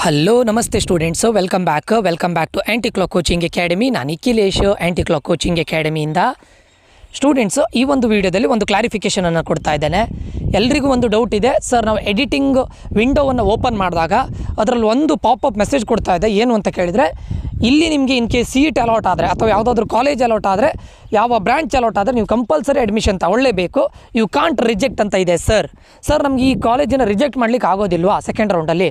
Hello ನಮಸ್ತೆ students welcome back to anti clock coaching academy. ನಾನು Nikhilesh anti clock coaching ಅಕಾಡೆಮಿಯಿಂದ. Students ಈ ಒಂದು ವಿಡಿಯೋದಲ್ಲಿ ಒಂದು ಕ್ಲಾರಿಫಿಕೇಷನನ್ನು ಕೊಡ್ತಾ ಇದ್ದೇನೆ. ಎಲ್ರಿಗೂ ಒಂದು ಡೌಟ್ ಇದೆ ಸರ್, ನಾವು ಎಡಿಟಿಂಗ್ ವಿಂಡೋವನ್ನು ಓಪನ್ ಮಾಡಿದಾಗ ಅದರಲ್ಲಿ ಒಂದು ಪಾಪಪ್ ಮೆಸೇಜ್ ಕೊಡ್ತಾ ಇದೆ. ಏನು ಅಂತ ಕೇಳಿದರೆ, ಇಲ್ಲಿ ನಿಮಗೆ ಇನ್ ಕೇಸ್ ಸೀಟ್ ಅಲಾಟ್ ಆದರೆ ಅಥವಾ ಯಾವುದಾದ್ರೂ ಕಾಲೇಜ್ ಅಲಾಟ್ ಆದರೆ, ಯಾವ ಬ್ರಾಂಚ್ ಅಲಾಟ್ ಆದರೆ ನೀವು ಕಂಪಲ್ಸರಿ ಅಡ್ಮಿಷನ್ ತಗೊಳ್ಳೇಬೇಕು, ಯು ಕಾಂಟ್ ರಿಜೆಕ್ಟ್ ಅಂತ ಇದೆ. ಸರ್ ನಮಗೆ ಈ ಕಾಲೇಜಿನ ರಿಜೆಕ್ಟ್ ಮಾಡಲಿಕ್ಕೆ ಆಗೋದಿಲ್ವಾ ಸೆಕೆಂಡ್ ರೌಂಡಲ್ಲಿ?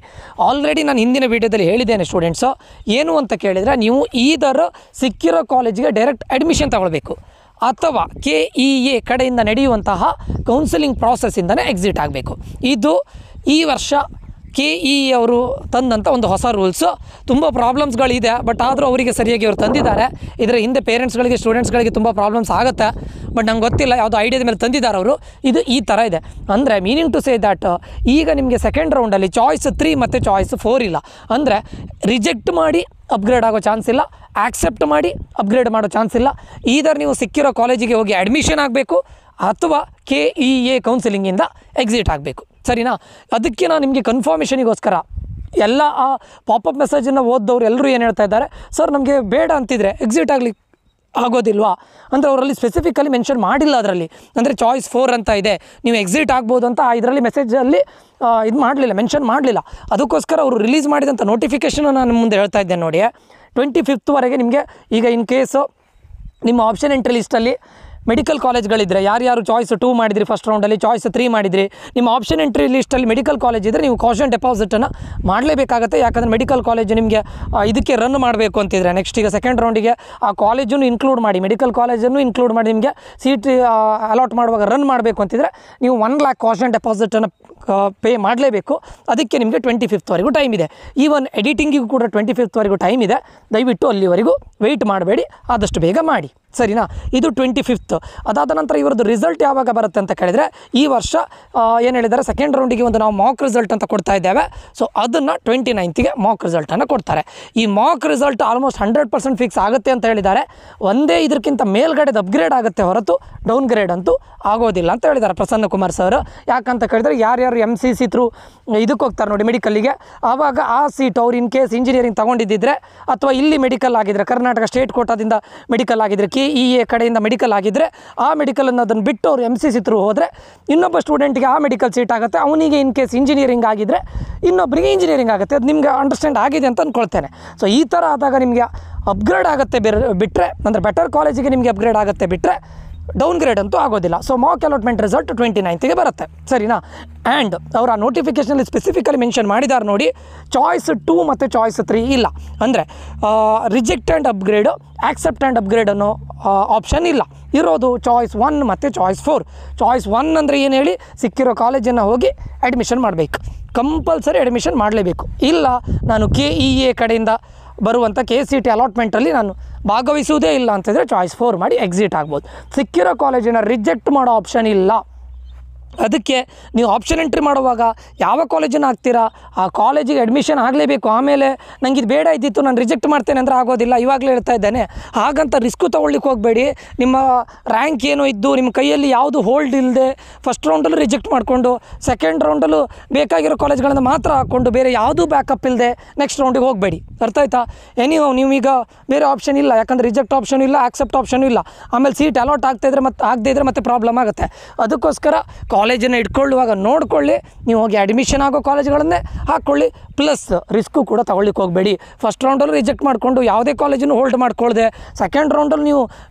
ಆಲ್ರೆಡಿ ನಾನು ಹಿಂದಿನ ವೀಡಿಯೋದಲ್ಲಿ ಹೇಳಿದ್ದೇನೆ ಸ್ಟೂಡೆಂಟ್ಸು. ಏನು ಅಂತ ಕೇಳಿದರೆ, ನೀವು ಈದರ್ ಸಿಕ್ಕಿರೋ ಕಾಲೇಜಿಗೆ ಡೈರೆಕ್ಟ್ ಅಡ್ಮಿಷನ್ ತಗೊಳ್ಬೇಕು ಅಥವಾ KEA ಕಡೆಯಿಂದ ನಡೆಯುವಂತಹ ಕೌನ್ಸಿಲಿಂಗ್ ಪ್ರಾಸೆಸ್ಸಿಂದನೇ ಎಕ್ಸಿಟ್ ಆಗಬೇಕು. ಇದು ಈ ವರ್ಷ KEA ಅವರು ತಂದಂಥ ಒಂದು ಹೊಸ ರೂಲ್ಸು. ತುಂಬ ಪ್ರಾಬ್ಲಮ್ಸ್ಗಳಿದೆ, ಬಟ್ ಆದರೂ ಅವರಿಗೆ ಸರಿಯಾಗಿ ಅವರು ತಂದಿದ್ದಾರೆ. ಇದರ ಹಿಂದೆ ಪೇರೆಂಟ್ಸ್ಗಳಿಗೆ ಸ್ಟೂಡೆಂಟ್ಸ್ಗಳಿಗೆ ತುಂಬ ಪ್ರಾಬ್ಲಮ್ಸ್ ಆಗುತ್ತೆ, ಬಟ್ ನಂಗೆ ಗೊತ್ತಿಲ್ಲ ಯಾವುದೋ ಐಡಿಯಾದ ಮೇಲೆ ತಂದಿದ್ದಾರೆ ಅವರು. ಇದು ಈ ಥರ ಇದೆ. ಅಂದರೆ ಮೀನಿಂಗ್ ಟು ಸೇ ದ್ಯಾಟ್ ಈಗ ನಿಮಗೆ ಸೆಕೆಂಡ್ ರೌಂಡಲ್ಲಿ ಚಾಯ್ಸ್ 3 ಮತ್ತು ಚಾಯ್ಸ್ 4 ಇಲ್ಲ. ಅಂದರೆ ರಿಜೆಕ್ಟ್ ಮಾಡಿ ಅಪ್ಗ್ರೇಡ್ ಆಗೋ ಚಾನ್ಸ್ ಇಲ್ಲ, ಆಕ್ಸೆಪ್ಟ್ ಮಾಡಿ ಅಪ್ಗ್ರೇಡ್ ಮಾಡೋ ಚಾನ್ಸ್ ಇಲ್ಲ. ಈದರ್ ನೀವು ಸಿಕ್ಕಿರೋ ಕಾಲೇಜಿಗೆ ಹೋಗಿ ಅಡ್ಮಿಷನ್ ಆಗಬೇಕು ಅಥವಾ KEA ಕೌನ್ಸಿಲಿಂಗಿಂದ ಎಕ್ಸಿಟ್ ಆಗಬೇಕು. ಸರಿನಾ? ಅದಕ್ಕೆ ನಾನು ನಿಮಗೆ ಕನ್ಫರ್ಮೇಷನಿಗೋಸ್ಕರ ಎಲ್ಲ ಆ ಪಾಪಪ್ ಮೆಸೇಜನ್ನು ಓದ್ದವ್ರು ಎಲ್ಲರೂ ಏನು ಹೇಳ್ತಾ ಇದ್ದಾರೆ, ಸರ್ ನಮಗೆ ಬೇಡ ಅಂತಿದ್ರೆ ಎಕ್ಸಿಟ್ ಆಗಲಿಕ್ಕೆ ಆಗೋದಿಲ್ವಾ ಅಂದರೆ ಅವರಲ್ಲಿ ಸ್ಪೆಸಿಫಿಕಲಿ ಮೆನ್ಷನ್ ಮಾಡಿಲ್ಲ. ಅದರಲ್ಲಿ ಅಂದರೆ ಚಾಯ್ಸ್ 4 ಅಂತ ಇದೆ, ನೀವು ಎಕ್ಸಿಟ್ ಆಗ್ಬೋದು ಅಂತ ಇದರಲ್ಲಿ ಮೆಸೇಜಲ್ಲಿ ಇದು ಮಾಡಲಿಲ್ಲ, ಮೆನ್ಷನ್ ಮಾಡಲಿಲ್ಲ. ಅದಕ್ಕೋಸ್ಕರ ಅವರು ರಿಲೀಸ್ ಮಾಡಿದಂಥ ನೋಟಿಫಿಕೇಷನ್ ನಾನು ಮುಂದೆ ಹೇಳ್ತಾ ಇದ್ದೇನೆ ನೋಡಿ. 25th ನಿಮಗೆ ಈಗ ಇನ್ ಕೇಸು ನಿಮ್ಮ ಆಪ್ಷನ್ ಎಂಟ್ರಿ ಲಿಸ್ಟಲ್ಲಿ ಮೆಡಿಕಲ್ ಕಾಲೇಜ್ಗಳಿದ್ದರೆ, ಯಾರ್ಯಾರು ಚಾಯ್ಸ್ 2 ಮಾಡಿದ್ರಿ ಫಸ್ಟ್ ರೌಂಡಲ್ಲಿ, ಚಾಯ್ಸ್ 3 ಮಾಡಿದ್ರಿ, ನಿಮ್ಮ ಆಪ್ಷನ್ ಎಂಟ್ರಿ ಲಿಸ್ಟಲ್ಲಿ ಮೆಡಿಕಲ್ ಕಾಲೇಜ್ ಇದ್ದರೆ ನೀವು ಕಾಷನ್ ಡೆಪಾಸಿಟನ್ನು ಮಾಡಲೇಬೇಕಾಗತ್ತೆ. ಯಾಕಂದರೆ ಮೆಡಿಕಲ್ ಕಾಲೇಜು ನಿಮಗೆ ಇದಕ್ಕೆ ರನ್ ಮಾಡಬೇಕು ಅಂತಿದ್ರೆ, ನೆಕ್ಸ್ಟ್ ಈಗ ಸೆಕೆಂಡ್ ರೌಂಡಿಗೆ ಆ ಕಾಲೇಜನ್ನು ಇನ್ಕ್ಲೂಡ್ ಮಾಡಿ, ಮೆಡಿಕಲ್ ಕಾಲೇಜನ್ನು ಇನ್ಕ್ಲೂಡ್ ಮಾಡಿ ನಿಮಗೆ ಸೀಟ್ ಅಲಾಟ್ ಮಾಡುವಾಗ ರನ್ ಮಾಡಬೇಕು ಅಂತಿದ್ರೆ ನೀವು 1 lakh ಕಾಷನ್ ಡೆಪಾಸಿಟನ್ನು ಪೇ ಮಾಡಲೇಬೇಕು. ಅದಕ್ಕೆ ನಿಮಗೆ 25th ಟೈಮ್ ಇದೆ. ಈವನ್ ಎಡಿಟಿಂಗಿಗೂ ಕೂಡ 25th ಟೈಮ್ ಇದೆ. ದಯವಿಟ್ಟು ಅಲ್ಲಿವರೆಗೂ ವೆಯ್ಟ್ ಮಾಡಬೇಡಿ, ಆದಷ್ಟು ಬೇಗ ಮಾಡಿ. ಸರಿನಾ? ಇದು 25th. ಅದಾದ ನಂತರ ಇವರದ್ದು ರಿಸಲ್ಟ್ ಯಾವಾಗ ಬರುತ್ತೆ ಅಂತ ಕೇಳಿದರೆ, ಈ ವರ್ಷ ಏನು ಹೇಳಿದ್ದಾರೆ, ಸೆಕೆಂಡ್ ರೌಂಡಿಗೆ ಒಂದು ನಾವು ಮಾಕ್ ರಿಸಲ್ಟ್ ಅಂತ ಕೊಡ್ತಾ ಇದ್ದೇವೆ. ಸೊ ಅದನ್ನು 29th ಮಾಕ್ ರಿಸಲ್ಟನ್ನು ಕೊಡ್ತಾರೆ. ಈ ಮಾಕ್ ರಿಸಲ್ಟ್ ಆಲ್ಮೋಸ್ಟ್ 100% ಫಿಕ್ಸ್ ಆಗುತ್ತೆ ಅಂತ ಹೇಳಿದ್ದಾರೆ. ಒಂದೇ ಇದಕ್ಕಿಂತ ಮೇಲ್ಗಡೆದು ಅಪ್ಗ್ರೇಡ್ ಆಗುತ್ತೆ ಹೊರತು ಡೌನ್ ಗ್ರೇಡ್ ಅಂತೂ ಆಗೋದಿಲ್ಲ ಅಂತ ಹೇಳಿದ್ದಾರೆ ಪ್ರಸನ್ನ ಕುಮಾರ್ ಸರ್. ಯಾಕಂತ ಕೇಳಿದರೆ, ಯಾರ್ಯಾರು MCC ಥ್ರೂ ಇದಕ್ಕೆ ಹೋಗ್ತಾರೆ ನೋಡಿ ಮೆಡಿಕಲ್ಲಿಗೆ, ಆವಾಗ ಆ ಸೀಟ್ ಅವ್ರು ಇನ್ ಕೇಸ್ ಇಂಜಿನಿಯರಿಂಗ್ ತೊಗೊಂಡಿದ್ದಿದ್ರೆ ಅಥವಾ ಇಲ್ಲಿ ಮೆಡಿಕಲ್ ಆಗಿದ್ದರೆ, ಕರ್ನಾಟಕ ಸ್ಟೇಟ್ ಕೋಟಾದಿಂದ ಮೆಡಿಕಲ್ ಆಗಿದ್ದರೆ, KEA ಕಡೆಯಿಂದ ಮೆಡಿಕಲ್ ಆಗಿದ್ದರೆ, ಆ ಮೆಡಿಕಲನ್ನು ಅದನ್ನು ಬಿಟ್ಟು ಅವರು MCC ಥ್ರೂ ಹೋದರೆ ಇನ್ನೊಬ್ಬ ಸ್ಟೂಡೆಂಟ್ಗೆ ಆ ಮೆಡಿಕಲ್ ಸೀಟ್ ಆಗುತ್ತೆ. ಅವನಿಗೆ ಇನ್ ಕೇಸ್ ಇಂಜಿನಿಯರಿಂಗ್ ಆಗಿದ್ದರೆ ಇನ್ನೊಬ್ಬರಿಗೆ ಇಂಜಿನಿಯರಿಂಗ್ ಆಗುತ್ತೆ. ಅದು ನಿಮಗೆ ಅಂಡರ್ಸ್ಟ್ಯಾಂಡ್ ಆಗಿದೆ ಅಂತ ಅಂದ್ಕೊಳ್ತೇನೆ. ಸೊ ಈ ಥರ ಆದಾಗ ನಿಮಗೆ ಅಪ್ಗ್ರೇಡ್ ಆಗುತ್ತೆ ಬಿಟ್ಟರೆ, ಅಂದರೆ ಬೆಟರ್ ಕಾಲೇಜಿಗೆ ನಿಮಗೆ ಅಪ್ಗ್ರೇಡ್ ಆಗುತ್ತೆ ಬಿಟ್ಟರೆ ಡೌನ್ ಗ್ರೇಡ್ ಅಂತೂ ಆಗೋದಿಲ್ಲ. So Mach allotment result 29th ಬರುತ್ತೆ. ಸರಿನಾ? ಆ್ಯಂಡ್ ಅವರು ಆ ನೋಟಿಫಿಕೇಷನಲ್ಲಿ ಸ್ಪೆಸಿಫಿಕಲಿ ಮೆನ್ಷನ್ ಮಾಡಿದ್ದಾರೆ ನೋಡಿ, ಚಾಯ್ಸ್ 2 ಮತ್ತು ಚಾಯ್ಸ್ 3 ಇಲ್ಲ. ಅಂದರೆ reject and upgrade, accept and upgrade ಅನ್ನೋ ಆಪ್ಷನ್ ಇಲ್ಲ. ಇರೋದು ಚಾಯ್ಸ್ 1 ಮತ್ತು ಚಾಯ್ಸ್ 4. ಚಾಯ್ಸ್ 1 ಅಂದರೆ ಏನು ಹೇಳಿ, ಸಿಕ್ಕಿರೋ ಕಾಲೇಜನ್ನು ಹೋಗಿ ಅಡ್ಮಿಷನ್ ಮಾಡಬೇಕು, ಕಂಪಲ್ಸರಿ ಅಡ್ಮಿಷನ್ ಮಾಡಲೇಬೇಕು. ಇಲ್ಲ ನಾನು KEA ಕಡೆಯಿಂದ ಬರುವಂಥ KCT ಅಲಾಟ್ಮೆಂಟಲ್ಲಿ ನಾನು ಭಾಗವಹಿಸುವುದೇ ಇಲ್ಲ ಅಂತಂದರೆ ಚಾಯ್ಸ್ 4 ಮಾಡಿ ಎಕ್ಸಿಟ್ ಆಗ್ಬೋದು. ಸಿಕ್ಕಿರೋ ಕಾಲೇಜಿನ ರಿಜೆಕ್ಟ್ ಮಾಡೋ ಆಪ್ಷನ್ ಇಲ್ಲ. ಅದಕ್ಕೆ ನೀವು ಆಪ್ಷನ್ ಎಂಟ್ರಿ ಮಾಡುವಾಗ ಯಾವ ಕಾಲೇಜನ್ನು ಹಾಕ್ತೀರಾ ಆ ಕಾಲೇಜಿಗೆ ಅಡ್ಮಿಷನ್ ಆಗಲೇಬೇಕು. ಆಮೇಲೆ ನನಗೆ ಇದು ಬೇಡ ಇದ್ದಿತ್ತು ನಾನು ರಿಜೆಕ್ಟ್ ಮಾಡ್ತೇನೆ ಅಂದರೆ ಆಗೋದಿಲ್ಲ. ಇವಾಗಲೇ ಹೇಳ್ತಾ ಇದ್ದೇನೆ, ಹಾಗಂತ ರಿಸ್ಕು ತೊಗೊಳ್ಳಿಕ್ಕೆ ಹೋಗಬೇಡಿ. ನಿಮ್ಮ ರ್ಯಾಂಕ್ ಏನೋ ಇದ್ದು ನಿಮ್ಮ ಕೈಯಲ್ಲಿ ಯಾವುದು ಹೋಲ್ಡ್ ಇಲ್ಲದೆ ಫಸ್ಟ್ ರೌಂಡಲ್ಲೂ ರಿಜೆಕ್ಟ್ ಮಾಡಿಕೊಂಡು ಸೆಕೆಂಡ್ ರೌಂಡಲ್ಲೂ ಬೇಕಾಗಿರೋ ಕಾಲೇಜ್ಗಳನ್ನು ಮಾತ್ರ ಹಾಕ್ಕೊಂಡು ಬೇರೆ ಯಾವುದೂ ಬ್ಯಾಕಪ್ ಇಲ್ಲದೆ ನೆಕ್ಸ್ಟ್ ರೌಂಡಿಗೆ ಹೋಗಬೇಡಿ. ಅರ್ಥ ಆಯ್ತಾ? ನೀವೀಗ ಬೇರೆ ಆಪ್ಷನ್ ಇಲ್ಲ, ಯಾಕಂದರೆ ರಿಜೆಕ್ಟ್ ಆಪ್ಷನ್ ಇಲ್ಲ, ಆಕ್ಸೆಪ್ಟ್ ಆಪ್ಷನ್ ಇಲ್ಲ. ಆಮೇಲೆ ಸೀಟ್ ಅಲಾಟ್ ಆಗ್ತಾಯಿದ್ರೆ ಮತ್ತೆ ಆಗದೇ ಇದ್ದರೆ ಮತ್ತೆ ಪ್ರಾಬ್ಲಮ್ ಆಗುತ್ತೆ. ಅದಕ್ಕೋಸ್ಕರ ಕಾಲೇಜನ್ನು ಇಟ್ಕೊಳ್ಳುವಾಗ ನೋಡಿಕೊಳ್ಳಿ, ನೀವು ಹೋಗಿ ಅಡ್ಮಿಷನ್ ಆಗೋ ಕಾಲೇಜ್ಗಳನ್ನೇ ಹಾಕ್ಕೊಳ್ಳಿ. ಪ್ಲಸ್ ರಿಸ್ಕು ಕೂಡ ತೊಗೊಳ್ಳಿಕ್ಕೆ ಹೋಗಬೇಡಿ. ಫಸ್ಟ್ ರೌಂಡಲ್ಲಿ ರಿಜೆಕ್ಟ್ ಮಾಡಿಕೊಂಡು ಯಾವುದೇ ಕಾಲೇಜನ್ನು ಹೋಲ್ಡ್ ಮಾಡ್ಕೊಳ್ಳದೆ, ಸೆಕೆಂಡ್ ರೌಂಡಲ್ಲಿ ನೀವು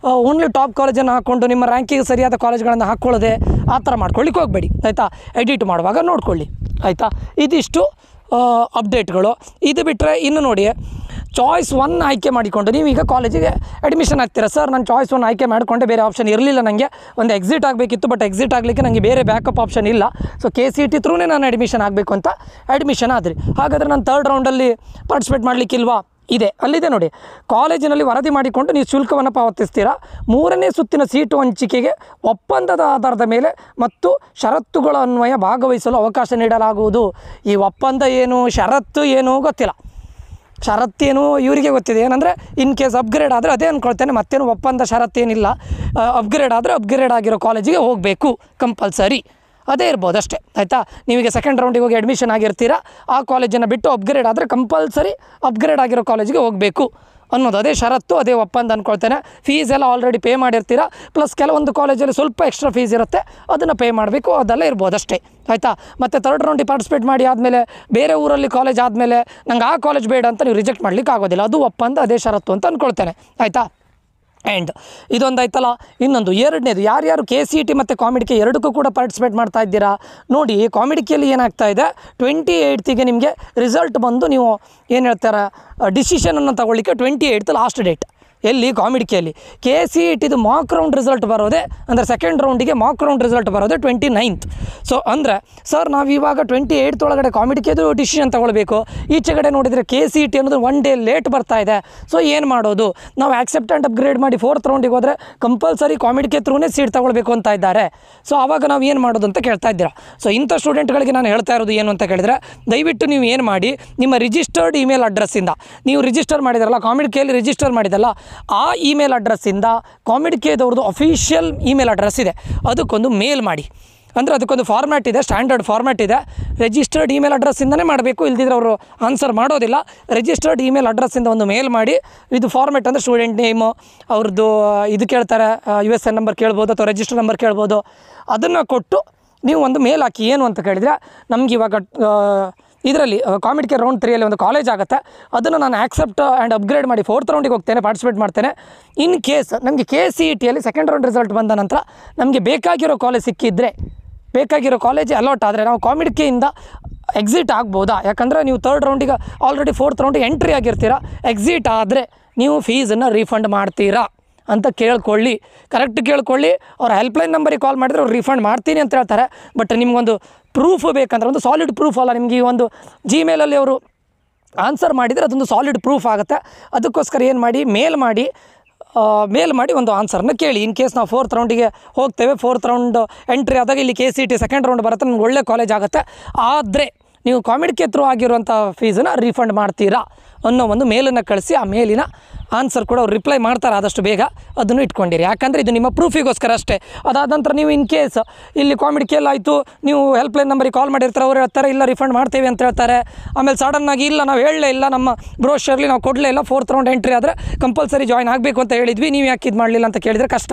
ಓನ್ಲಿ ಟಾಪ್ ಕಾಲೇಜನ್ನು ಹಾಕ್ಕೊಂಡು ನಿಮ್ಮ ರ್ಯಾಂಕಿಗೆ ಸರಿಯಾದ ಕಾಲೇಜ್ಗಳನ್ನು ಹಾಕ್ಕೊಳ್ಳದೆ ಆ ಥರ ಮಾಡ್ಕೊಳ್ಳಿಕ್ಕೆ ಹೋಗಬೇಡಿ. ಆಯಿತಾ? ಎಡಿಟ್ ಮಾಡುವಾಗ ನೋಡಿಕೊಳ್ಳಿ. ಆಯಿತಾ? ಇದಿಷ್ಟು ಅಪ್ಡೇಟ್ಗಳು. ಇದು ಬಿಟ್ಟರೆ ಇನ್ನು ನೋಡಿ, ಚಾಯ್ಸ್ 1 ಆಯ್ಕೆ ಮಾಡಿಕೊಂಡು ನೀವೀಗ ಕಾಲೇಜಿಗೆ ಅಡ್ಮಿಷನ್ ಆಗ್ತೀರಾ. ಸರ್ ನಾನು ಚಾಯ್ಸ್ 1 ಆಯ್ಕೆ ಮಾಡಿಕೊಂಡೆ, ಬೇರೆ ಆಪ್ಷನ್ ಇರಲಿಲ್ಲ, ನನಗೆ ಒಂದು ಎಕ್ಸಿಟ್ ಆಗಬೇಕಿತ್ತು, ಬಟ್ ಎಕ್ಸಿಟ್ ಆಗಲಿಕ್ಕೆ ನನಗೆ ಬೇರೆ ಬ್ಯಾಕಪ್ ಆಪ್ಷನ್ ಇಲ್ಲ. ಸೊ KCT ಥ್ರೂನೇ ನಾನು ಅಡ್ಮಿಷನ್ ಆಗಬೇಕು ಅಂತ ಅಡ್ಮಿಷನ್ ಆದ್ರಿ. ಹಾಗಾದರೆ ನಾನು 3rd ರೌಂಡಲ್ಲಿ ಪಾರ್ಟಿಸಿಪೇಟ್ ಮಾಡಲಿಕ್ಕಿಲ್ವಾ? ಇದೆ, ಅಲ್ಲಿದೆ ನೋಡಿ. ಕಾಲೇಜಿನಲ್ಲಿ ವರದಿ ಮಾಡಿಕೊಂಡು ನೀವು ಶುಲ್ಕವನ್ನು ಪಾವತಿಸ್ತೀರಾ. 3ನೇ ಸುತ್ತಿನ ಸೀಟು ಹಂಚಿಕೆಗೆ ಒಪ್ಪಂದದ ಆಧಾರದ ಮೇಲೆ ಮತ್ತು ಷರತ್ತುಗಳ ಅನ್ವಯ ಭಾಗವಹಿಸಲು ಅವಕಾಶ ನೀಡಲಾಗುವುದು. ಈ ಒಪ್ಪಂದ ಏನು, ಷರತ್ತು ಏನು ಗೊತ್ತಿಲ್ಲ. ಷರತ್ತೇನು ಇವರಿಗೆ ಗೊತ್ತಿದೆ. ಏನಂದರೆ ಇನ್ ಕೇಸ್ ಅಪ್ಗ್ರೇಡ್ ಆದರೆ ಅದೇ ಅಂದ್ಕೊಳ್ತೇನೆ, ಮತ್ತೇನು ಒಪ್ಪಂದ ಷರತ್ತೇನಿಲ್ಲ. ಅಪ್ಗ್ರೇಡ್ ಆದರೆ ಅಪ್ಗ್ರೇಡ್ ಆಗಿರೋ ಕಾಲೇಜಿಗೆ ಹೋಗಬೇಕು ಕಂಪಲ್ಸರಿ. ಅದೇ ಇರ್ಬೋದು ಅಷ್ಟೇ ಆಯಿತಾ. ನೀವೀಗ ಸೆಕೆಂಡ್ ರೌಂಡಿಗೆ ಹೋಗಿ ಅಡ್ಮಿಷನ್ ಆಗಿರ್ತೀರಾ, ಆ ಕಾಲೇಜನ್ನು ಬಿಟ್ಟು ಅಪ್ಗ್ರೇಡ್ ಆದರೆ ಕಂಪಲ್ಸರಿ ಅಪ್ಗ್ರೇಡ್ ಆಗಿರೋ ಕಾಲೇಜಿಗೆ ಹೋಗಬೇಕು ಅನ್ನೋದು ಅದೇ ಷರತ್ತು, ಅದೇ ಒಪ್ಪಂದ ಅಂದ್ಕೊಳ್ತೇನೆ. ಫೀಸ್ ಎಲ್ಲ ಆಲ್ರೆಡಿ ಪೇ ಮಾಡಿರ್ತೀರಾ, ಪ್ಲಸ್ ಕೆಲವೊಂದು ಕಾಲೇಜಲ್ಲಿ ಸ್ವಲ್ಪ ಎಕ್ಸ್ಟ್ರಾ ಫೀಸ್ ಇರುತ್ತೆ, ಅದನ್ನು ಪೇ ಮಾಡಬೇಕು, ಅದೆಲ್ಲ ಇರ್ಬೋದು ಅಷ್ಟೇ ಆಯಿತಾ. ಮತ್ತು ಥರ್ಡ್ ರೌಂಡಿಗೆ ಪಾರ್ಟಿಸಿಪೇಟ್ ಮಾಡಿ ಆದಮೇಲೆ ಬೇರೆ ಊರಲ್ಲಿ ಕಾಲೇಜ್ ಆದಮೇಲೆ ನಂಗೆ ಆ ಕಾಲೇಜ್ ಬೇಡ ಅಂತ ನೀವು ರಿಜೆಕ್ಟ್ ಮಾಡಲಿಕ್ಕೆ ಆಗೋದಿಲ್ಲ, ಅದು ಒಪ್ಪಂದ ಅದೇ ಷರತ್ತು ಅಂತ ಅಂದ್ಕೊಳ್ತೇನೆ ಆಯಿತಾ. ಆ್ಯಂಡ್ ಇದೊಂದಾಯ್ತಲ್ಲ. ಇನ್ನೊಂದು ಎರಡನೇದು, ಯಾರ್ಯಾರು KCET ಮತ್ತು ಕಾಮಿಡಿಕೆ ಎರಡಕ್ಕೂ ಕೂಡ ಪಾರ್ಟಿಸಿಪೇಟ್ ಮಾಡ್ತಾ ಇದ್ದೀರಾ ನೋಡಿ. ಕಾಮಿಡಿಕೆಯಲ್ಲಿ ಏನಾಗ್ತಾ ಇದೆ, 28ಗೆ ನಿಮಗೆ ರಿಸಲ್ಟ್ ಬಂದು ನೀವು ಏನು ಹೇಳ್ತಾರೆ ಡಿಸಿಷನನ್ನು ತಗೊಳ್ಳಿಕ್ಕೆ 28 ಲಾಸ್ಟ್ ಡೇಟ್. ಎಲ್ಲಿ ಕಾಮಿಡಿಕೆಯಲ್ಲಿ. KCETದು ಮಾಕ್ ರೌಂಡ್ ರಿಸಲ್ಟ್ ಬರೋದೇ ಅಂದರೆ ಸೆಕೆಂಡ್ ರೌಂಡಿಗೆ ಮಾಕ್ ರೌಂಡ್ ರಿಸಲ್ಟ್ ಬರೋದೇ 29th. ಸೊ ಅಂದರೆ ಸರ್ ನಾವು ಇವಾಗ 28th ಒಳಗಡೆ ಕಾಮಿಡಿಕೆದು ಡಿಸಿಷನ್ ತೊಗೊಳ್ಬೇಕು, ಈಚೆಗಡೆ ನೋಡಿದರೆ KCET ಅನ್ನೋದು 1 ಡೇ ಲೇಟ್ ಬರ್ತಾ ಇದೆ. ಸೊ ಏನು ಮಾಡೋದು, ನಾವು ಆಕ್ಸೆಪ್ಟ್ ಆ್ಯಂಡ್ ಅಪ್ಗ್ರೇಡ್ ಮಾಡಿ 4th ರೌಂಡಿಗೆ ಹೋದರೆ ಕಂಪಲ್ಸರಿ ಕಾಮಿಡಿಕೆ ಥ್ರೂನೇ ಸೀಟ್ ತೊಗೊಳ್ಬೇಕು ಅಂತ ಇದ್ದಾರೆ. ಸೊ ಆವಾಗ ನಾವು ಏನು ಮಾಡೋದು ಅಂತ ಕೇಳ್ತಾ ಇದ್ದೀರಾ. ಸೊ ಇಂಥ ಸ್ಟೂಡೆಂಟ್ಗಳಿಗೆ ನಾನು ಹೇಳ್ತಾ ಇರೋದು ಏನು ಅಂತ ಕೇಳಿದರೆ, ದಯವಿಟ್ಟು ನೀವು ಏನು ಮಾಡಿ, ನಿಮ್ಮ ರಿಜಿಸ್ಟರ್ಡ್ ಇಮೇಲ್ ಅಡ್ರೆಸ್ಸಿಂದ ನೀವು ರಿಜಿಸ್ಟರ್ ಮಾಡಿದಾರಲ್ಲ, ಕಾಮಿಡಿಕೆಯಲ್ಲಿ ರಿಜಿಸ್ಟರ್ ಮಾಡಿದಲ್ಲ, ಆ ಇಮೇಲ್ ಅಡ್ರೆಸ್ಸಿಂದ ಕಾಮಿಡಿಕೆದವ್ರದ್ದು ಅಫಿಷಿಯಲ್ ಇಮೇಲ್ ಅಡ್ರೆಸ್ ಇದೆ, ಅದಕ್ಕೊಂದು ಮೇಲ್ ಮಾಡಿ. ಅಂದರೆ ಅದಕ್ಕೊಂದು ಫಾರ್ಮ್ಯಾಟ್ ಇದೆ, ಸ್ಟ್ಯಾಂಡರ್ಡ್ ಫಾರ್ಮ್ಯಾಟ್ ಇದೆ. ರಿಜಿಸ್ಟರ್ಡ್ ಇಮೇಲ್ ಅಡ್ರೆಸ್ಸಿಂದನೇ ಮಾಡಬೇಕು, ಇಲ್ದಿದ್ರೆ ಅವರು ಆನ್ಸರ್ ಮಾಡೋದಿಲ್ಲ. ರಿಜಿಸ್ಟರ್ಡ್ ಇಮೇಲ್ ಅಡ್ರೆಸ್ಸಿಂದ ಒಂದು ಮೇಲ್ ಮಾಡಿ. ಇದು ಫಾರ್ಮ್ಯಾಟ್ ಅಂದರೆ ಸ್ಟೂಡೆಂಟ್ ನೇಮು, ಅವ್ರದ್ದು ಇದು ಕೇಳ್ತಾರೆ, USN ನಂಬರ್ ಕೇಳ್ಬೋದು ಅಥವಾ ರಿಜಿಸ್ಟರ್ ನಂಬರ್ ಕೇಳ್ಬೋದು. ಅದನ್ನು ಕೊಟ್ಟು ನೀವು ಒಂದು ಮೇಲ್ ಹಾಕಿ. ಏನು ಅಂತ ಕೇಳಿದರೆ, ನಮ್ಗೆ ಇವಾಗ ಇದರಲ್ಲಿ ಕಾಮಿಡಿಕೆ ರೌಂಡ್ 3ಯಲ್ಲಿ ಒಂದು ಕಾಲೇಜ್ ಆಗುತ್ತೆ, ಅದನ್ನು ನಾನು ಆಕ್ಸೆಪ್ಟ್ ಆ್ಯಂಡ್ ಅಪ್ಗ್ರೇಡ್ ಮಾಡಿ 4th ರೌಂಡಿಗೆ ಹೋಗ್ತೇನೆ, ಪಾರ್ಟಿಸಿಪೇಟ್ ಮಾಡ್ತೇನೆ. ಇನ್ ಕೇಸ್ ನಮಗೆ KCETಯಲ್ಲಿ ಸೆಕೆಂಡ್ ರೌಂಡ್ ರಿಸಲ್ಟ್ ಬಂದ ನಂತರ ನಮಗೆ ಬೇಕಾಗಿರೋ ಕಾಲೇಜ್ ಸಿಕ್ಕಿದ್ರೆ, ಬೇಕಾಗಿರೋ ಕಾಲೇಜ್ ಅಲಾಟ್ ಆದರೆ ನಾವು ಕಾಮಿಡಿಕೆಯಿಂದ ಎಕ್ಸಿಟ್ ಆಗ್ಬೋದಾ? ಯಾಕಂದರೆ ನೀವು 3rd ರೌಂಡಿಗೆ ಆಲ್ರೆಡಿ 4th ರೌಂಡಿಗೆ ಎಂಟ್ರಿ ಆಗಿರ್ತೀರ. ಎಕ್ಸಿಟ್ ಆದರೆ ನೀವು ಫೀಸನ್ನು ರೀಫಂಡ್ ಮಾಡ್ತೀರಾ ಅಂತ ಕೇಳ್ಕೊಳ್ಳಿ, ಕರೆಕ್ಟ್ ಕೇಳ್ಕೊಳ್ಳಿ. ಅವ್ರ ಹೆಲ್ಪ್ಲೈನ್ ನಂಬರಿಗೆ ಕಾಲ್ ಮಾಡಿದ್ರೆ ಅವ್ರು ರೀಫಂಡ್ ಮಾಡ್ತೀನಿ ಅಂತ ಹೇಳ್ತಾರೆ. ಬಟ್ ನಿಮಗೊಂದು ಪ್ರೂಫ್ ಬೇಕಂದ್ರೆ, ಒಂದು ಸಾಲಿಡ್ ಪ್ರೂಫ್ ಅಲ್ಲ, ನಿಮಗೆ ಈ ಒಂದು ಜಿಮೇಲಲ್ಲಿ ಅವರು ಆನ್ಸರ್ ಮಾಡಿದರೆ ಅದೊಂದು ಸಾಲಿಡ್ ಪ್ರೂಫ್ ಆಗುತ್ತೆ. ಅದಕ್ಕೋಸ್ಕರ ಏನು ಮಾಡಿ, ಮೇಲ್ ಮಾಡಿ ಒಂದು ಆನ್ಸರ್ನ ಕೇಳಿ. ಇನ್ ಕೇಸ್ ನಾವು 4th ರೌಂಡಿಗೆ ಹೋಗ್ತೇವೆ, 4th ರೌಂಡ್ ಎಂಟ್ರಿ ಆದಾಗ ಇಲ್ಲಿ KCET ಸೆಕೆಂಡ್ ರೌಂಡ್ ಬರುತ್ತೆ, ನಮ್ಗೆ ಒಳ್ಳೆ ಕಾಲೇಜ್ ಆಗುತ್ತೆ, ಆದರೆ ನೀವು ಕಾಮಿಡಿಕೆ ಥ್ರೂ ಆಗಿರುವಂಥ ಫೀಸನ್ನು ರೀಫಂಡ್ ಮಾಡ್ತೀರಾ ಅನ್ನೋ ಒಂದು ಮೇಲನ್ನು ಕಳಿಸಿ. ಆ ಮೇಲಿನ ಆನ್ಸರ್ ಕೂಡ ಅವ್ರು ರಿಪ್ಲೈ ಮಾಡ್ತಾರೆ ಆದಷ್ಟು ಬೇಗ, ಅದನ್ನು ಇಟ್ಕೊಂಡಿರಿ. ಯಾಕಂದರೆ ಇದು ನಿಮ್ಮ ಪ್ರೂಫಿಗೋಸ್ಕರ ಅಷ್ಟೇ. ಅದಾದ ನಂತರ ನೀವು ಇನ್ ಕೇಸ್ ಇಲ್ಲಿ ಕಾಮಿಡಿಕೆಯಲ್ಲಿ ಆಯಿತು, ನೀವು ಹೆಲ್ಪ್ಲೈನ್ ನಂಬರಿಗೆ ಕಾಲ್ ಮಾಡಿರ್ತಾರೆ, ಅವ್ರು ಹೇಳ್ತಾರೆ ಇಲ್ಲ ರಿಫಂಡ್ ಮಾಡ್ತೇವೆ ಅಂತ ಹೇಳ್ತಾರೆ. ಆಮೇಲೆ ಸಡನ್ನಾಗಿ ಇಲ್ಲ ನಾವು ಹೇಳಲೇ ಇಲ್ಲ, ನಮ್ಮ ಬ್ರೋಷರ್ಲಿ ನಾವು ಕೊಡಲೇ ಇಲ್ಲ, 4th ರೌಂಡ್ ಎಂಟ್ರಿ ಆದರೆ ಕಂಪಲ್ಸರಿ ಜಾಯ್ನ್ ಆಗಬೇಕು ಅಂತ ಹೇಳಿದ್ವಿ, ನೀವು ಯಾಕೆ ಇದು ಮಾಡಲಿಲ್ಲ ಅಂತ ಕೇಳಿದರೆ ಕಷ್ಟ.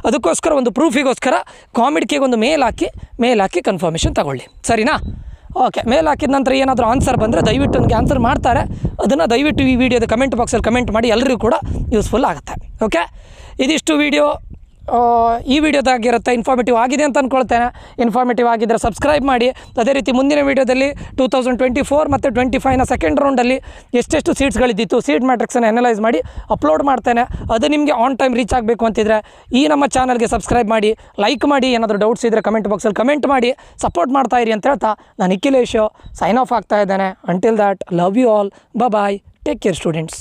ಅದಕ್ಕೋಸ್ಕರ ಒಂದು ಪ್ರೂಫಿಗೋಸ್ಕರ ಕಾಮಿಡಿಕೆಗೆ ಒಂದು ಮೇಲ್ ಹಾಕಿ ಕನ್ಫರ್ಮೇಷನ್ ತಗೊಳ್ಳಿ, ಸರಿನಾ? ಓಕೆ. ಮೇಲ್ ಹಾಕಿದ ನಂತರ ಏನಾದರೂ ಆನ್ಸರ್ ಬಂದರೆ ದಯವಿಟ್ಟು ನನಗೆ ಆನ್ಸರ್ ಮಾಡ್ತಾರೆ, ಅದನ್ನು ದಯವಿಟ್ಟು ಈ ವಿಡಿಯೋದ ಕಮೆಂಟ್ ಬಾಕ್ಸಲ್ಲಿ ಕಮೆಂಟ್ ಮಾಡಿ, ಎಲ್ಲರಿಗೂ ಕೂಡ ಯೂಸ್ಫುಲ್ ಆಗುತ್ತೆ. ಓಕೆ, ಇದಿಷ್ಟು ವಿಡಿಯೋ ಈ ವಿಡಿಯೋದಾಗಿರುತ್ತೆ. ಇನ್ಫಾರ್ಮೇಟಿವ್ ಆಗಿದೆ ಅಂತ ಅಂದ್ಕೊಳ್ತೇನೆ. ಇನ್ಫಾರ್ಮೇಟಿವ್ ಆಗಿದ್ದರೆ ಸಬ್ಸ್ಕ್ರೈಬ್ ಮಾಡಿ. ಅದೇ ರೀತಿ ಮುಂದಿನ ವಿಡಿಯೋದಲ್ಲಿ 2024 ಮತ್ತು 25ನ ಸೆಕೆಂಡ್ ರೌಂಡಲ್ಲಿ ಎಷ್ಟೆಷ್ಟು ಸೀಟ್ಸ್ಗಳಿದ್ದಿತ್ತು, ಸೀಟ್ ಮ್ಯಾಟ್ರಿಕ್ಸನ್ನು ಅನಲೈಸ್ ಮಾಡಿ ಅಪ್ಲೋಡ್ ಮಾಡ್ತೇನೆ. ಅದು ನಿಮಗೆ ಆನ್ ಟೈಮ್ ರೀಚ್ ಆಗಬೇಕು ಅಂತಿದ್ರೆ ಈ ನಮ್ಮ ಚಾನಲ್ಗೆ ಸಬ್ಸ್ಕ್ರೈಬ್ ಮಾಡಿ, ಲೈಕ್ ಮಾಡಿ. ಏನಾದರೂ ಡೌಟ್ಸ್ ಇದ್ದರೆ ಕಮೆಂಟ್ ಬಾಕ್ಸಲ್ಲಿ ಕಮೆಂಟ್ ಮಾಡಿ, ಸಪೋರ್ಟ್ ಮಾಡ್ತಾ ಇರಿ ಅಂತ ಹೇಳ್ತಾ ನಾನು ನಿಖಿಲೇಶ್ ಸೈನ್ ಆಫ್ ಆಗ್ತಾ ಇದ್ದೇನೆ. Until that, love you all, bye, take care students.